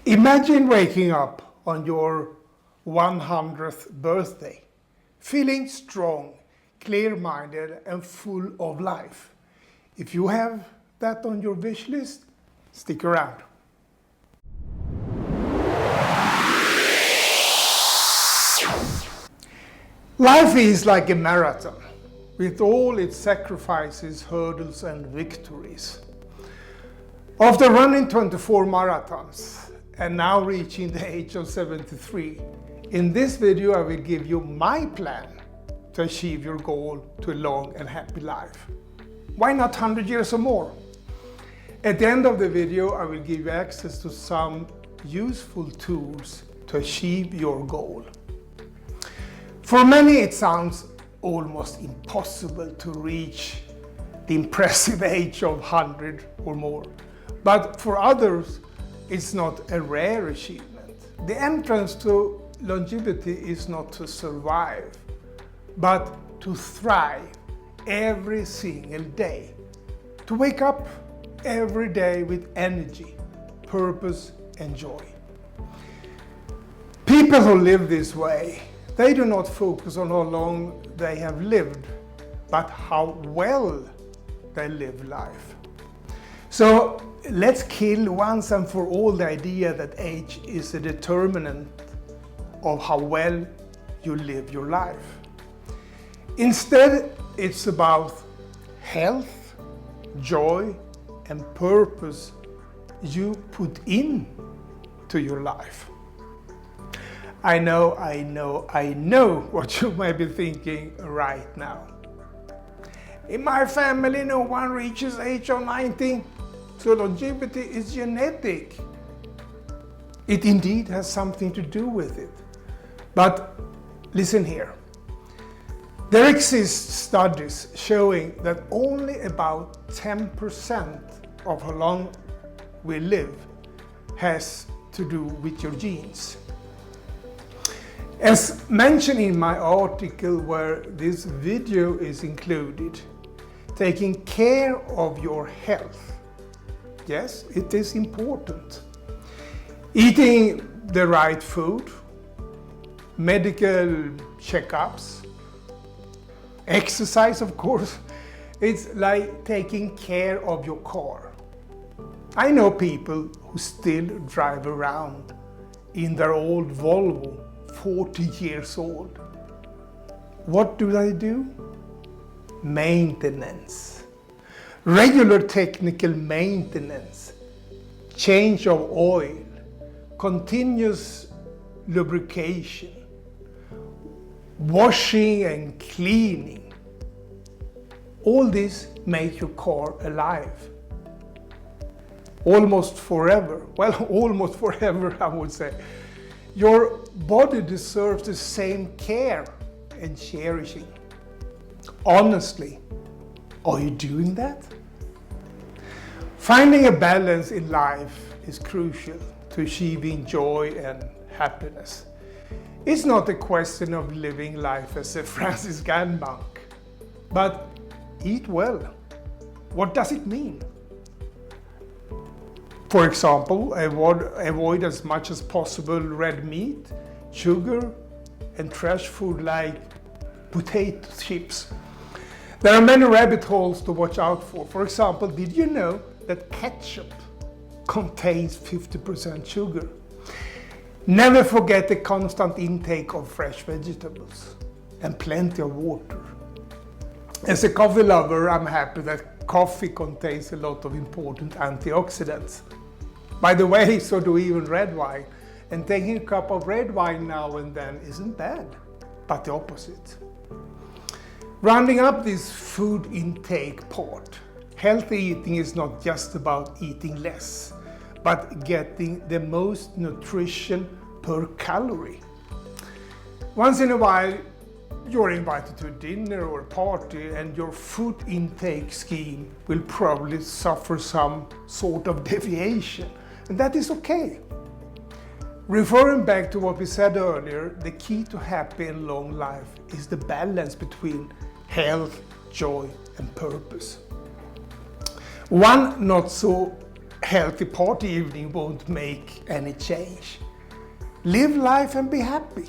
Imagine waking up on your 100th birthday, feeling strong, clear-minded and full of life. If you have that on your wish list, stick around. Life is like a marathon, with all its sacrifices, hurdles and victories. After running 24 marathons and now reaching the age of 73, in this video I will give you my plan to achieve your goal to a long and happy life. Why not 100 years or more? At the end of the video I will give you access to some useful tools to achieve your goal. For many it sounds almost impossible to reach the impressive age of 100 or more. But for others, it's not a rare achievement. The entrance to longevity is not to survive, but to thrive every single day. To wake up every day with energy, purpose and joy. People who live this way, they do not focus on how long they have lived, but how well they live life. So let's kill once and for all the idea that age is a determinant of how well you live your life. Instead, it's about health, joy, and purpose you put into your life. I know what you might be thinking right now. In my family, no one reaches age of 90, so longevity is genetic. It indeed has something to do with it. But listen here. There exist studies showing that only about 10% of how long we live has to do with your genes. As mentioned in my article where this video is included, taking care of your health, yes, it is important. Eating the right food, medical checkups, exercise of course, it's like taking care of your car. I know people who still drive around in their old Volvo, 40 years old. What do they do? Maintenance. Regular technical maintenance, change of oil, continuous lubrication, washing and cleaning. All this makes your car alive. Almost forever. Well, almost forever I would say. Your body deserves the same care and cherishing. Honestly, are you doing that? Finding a balance in life is crucial to achieving joy and happiness. It's not a question of living life as a Franciscan monk, but eat well. What does it mean? For example, avoid as much as possible red meat, sugar, and trash food like potato chips. There are many rabbit holes to watch out for. For example, did you know that ketchup contains 50% sugar? Never forget the constant intake of fresh vegetables and plenty of water. As a coffee lover, I'm happy that coffee contains a lot of important antioxidants. By the way, so do even red wine. And taking a cup of red wine now and then isn't bad, but the opposite. Rounding up this food intake part, healthy eating is not just about eating less, but getting the most nutrition per calorie. Once in a while, you're invited to a dinner or a party and your food intake scheme will probably suffer some sort of deviation. And that is okay. Referring back to what we said earlier, the key to happy and long life is the balance between health, joy, and purpose. One not so healthy party evening won't make any change. Live life and be happy.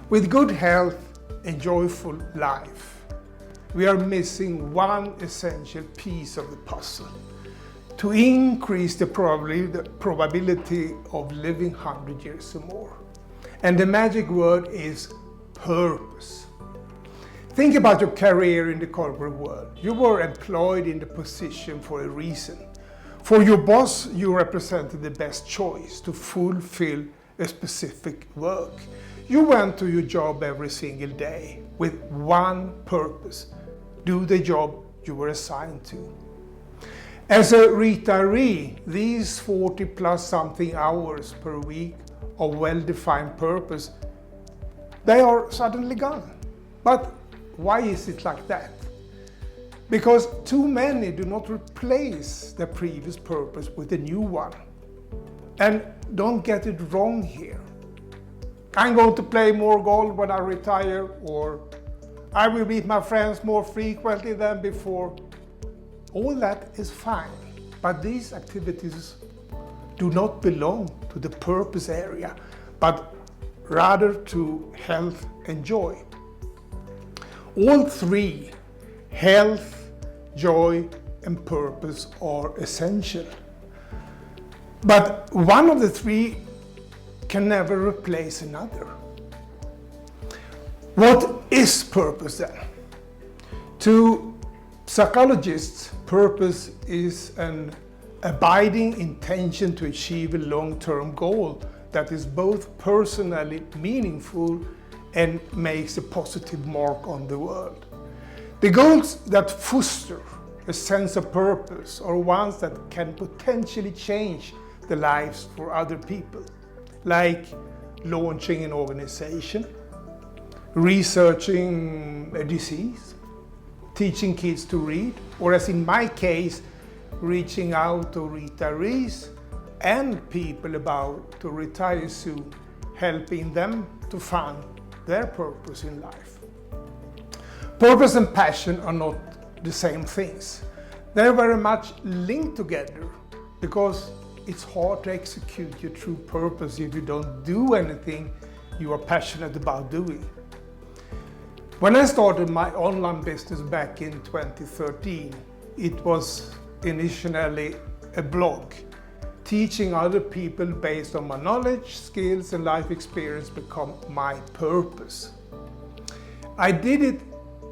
With good health and joyful life, we are missing one essential piece of the puzzle to increase the probability of living 100 years or more. And the magic word is purpose. Think about your career in the corporate world. You were employed in the position for a reason. For your boss, you represented the best choice to fulfill a specific work. You went to your job every single day with one purpose: do the job you were assigned to. As a retiree, these 40 plus something hours per week of well-defined purpose, they are suddenly gone. But why is it like that? Because too many do not replace their previous purpose with a new one. And don't get it wrong here. I'm going to play more golf when I retire, or I will meet my friends more frequently than before. All that is fine, but these activities do not belong to the purpose area, but rather to health and joy. All three, health, joy, and purpose, are essential. But one of the three can never replace another. What is purpose then? To psychologists, purpose is an abiding intention to achieve a long-term goal that is both personally meaningful and makes a positive mark on the world. The goals that foster a sense of purpose are ones that can potentially change the lives for other people, like launching an organization, researching a disease, teaching kids to read, or as in my case, reaching out to retirees and people about to retire soon, helping them to find their purpose in life. Purpose and passion are not the same things. They're very much linked together because it's hard to execute your true purpose if you don't do anything you are passionate about doing. When I started my online business back in 2013, it was initially a blog, teaching other people based on my knowledge, skills, and life experience become my purpose. I did it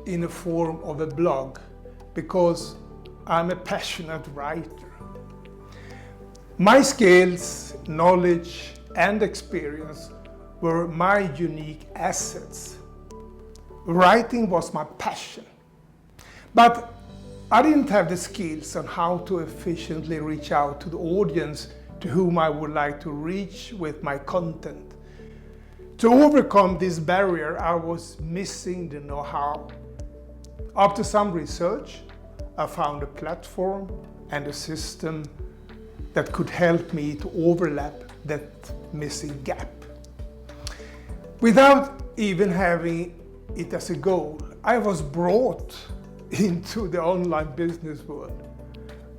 in the form of a blog because I'm a passionate writer. My skills, knowledge, and experience were my unique assets. Writing was my passion. But I didn't have the skills on how to efficiently reach out to the audience to whom I would like to reach with my content. To overcome this barrier, I was missing the know-how. After some research, I found a platform and a system that could help me to overlap that missing gap. Without even having it as a goal, I was brought into the online business world,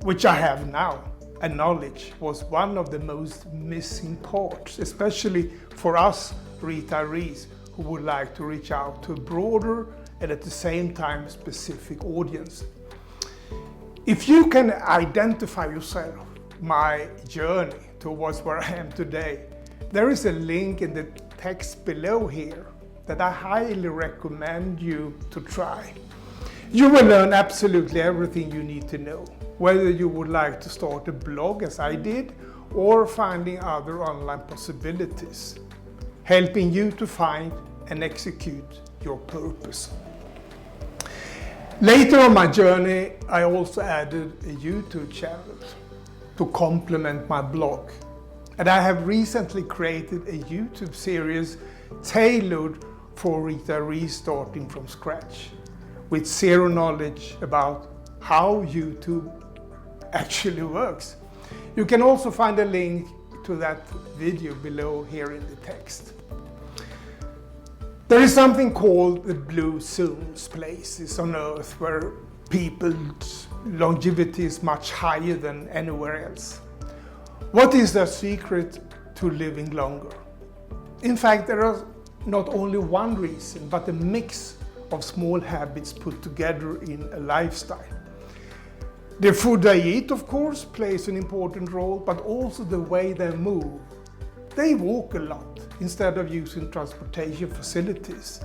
which I have now, and knowledge was one of the most missing parts, especially for us retirees who would like to reach out to a broader and at the same time specific audience. If you can identify yourself, my journey towards where I am today, there is a link in the text below here that I highly recommend you to try. You will learn absolutely everything you need to know, whether you would like to start a blog as I did, or finding other online possibilities, helping you to find and execute your purpose. Later on my journey, I also added a YouTube channel to complement my blog. And I have recently created a YouTube series tailored for retirees starting from scratch, with zero knowledge about how YouTube actually works. You can also find a link to that video below here in the text. There is something called the blue zones, places on Earth where people longevity is much higher than anywhere else. What is the secret to living longer? In fact, there are not only one reason, but a mix of small habits put together in a lifestyle. The food they eat, of course, plays an important role, but also the way they move. They walk a lot instead of using transportation facilities.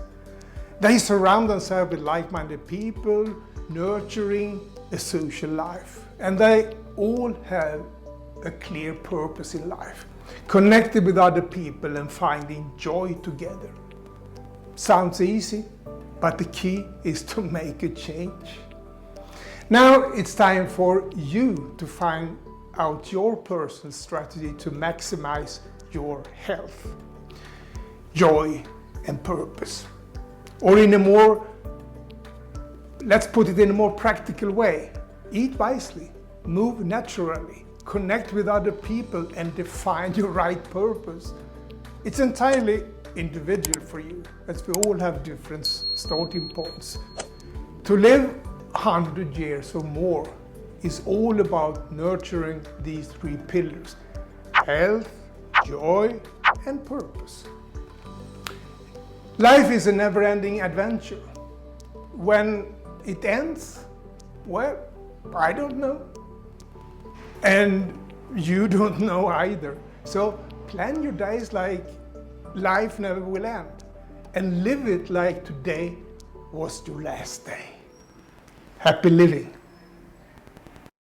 They surround themselves with like-minded people, nurturing a social life. And they all have a clear purpose in life, connected with other people and finding joy together. Sounds easy, but the key is to make a change. Now it's time for you to find out your personal strategy to maximize your health, joy, and purpose. Or let's put it in a more practical way. Eat wisely, move naturally, connect with other people, and define your right purpose. It's entirely individual for you, as we all have different starting points. To live 100 years or more is all about nurturing these three pillars: health, joy, and purpose. Life is a never-ending adventure. When it ends, well, I don't know. And you don't know either. So plan your days like life never will end, and live it like today was your last day. Happy living.